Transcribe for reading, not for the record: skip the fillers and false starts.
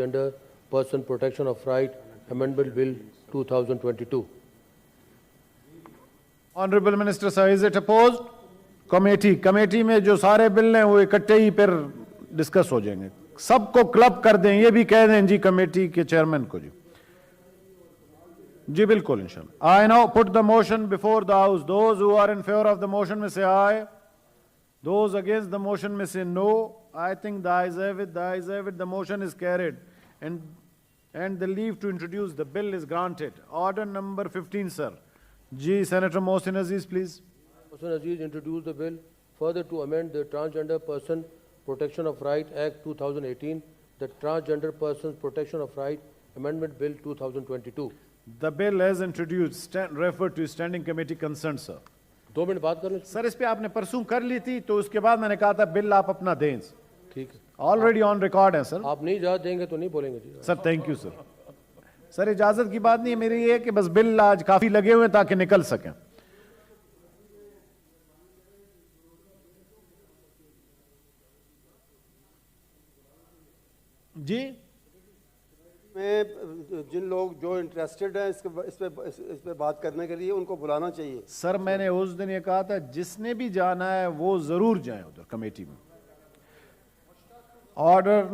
Gender Person Protection of Right Amendment Bill 2022. Honorable Minister sir, is it opposed? Committee में जो सारे bill हैं वो इकट्ठे ही फिर डिस्कस हो जाएंगे, सबको क्लब कर दें, ये भी कह दें जी कमेटी के चेयरमैन को जी बिल्कुल इंशाल्लाह। I now put the motion before the house. Those who are in favor of the motion may say aye. Those against the motion may say no. I think the ayes have it. The ayes have it. The motion is carried, and the leave to introduce the bill is granted. Order number 15, sir. Ji, Senator Mohsin Aziz, please. Mohsin Aziz introduced the bill further to amend the Transgender Person Protection of Right Act 2018, the Transgender Persons Protection of Right Amendment Bill 2022. The bill as introduced referred to standing committee concerned, sir. 2 minute बात कर लें sir, इस पे आपने परसों कर ली थी, तो उसके बाद मैंने कहा था बिल आप अपना दें। ठीक है, ऑलरेडी ऑन रिकॉर्ड है सर। आप नहीं इजाजत देंगे तो नहीं बोलेंगे जी sir. Thank you sir. Sir इजाजत की बात नहीं है मेरी, ये कि बस बिल आज काफी लगे हुए ताकि निकल सकें। जी में जिन लोग जो इंटरेस्टेड हैं इस पे बात करने के लिए उनको बुलाना चाहिए। सर मैंने उस दिन ये कहा था जिसने भी जाना है वो जरूर जाए उधर कमेटी में। ऑर्डर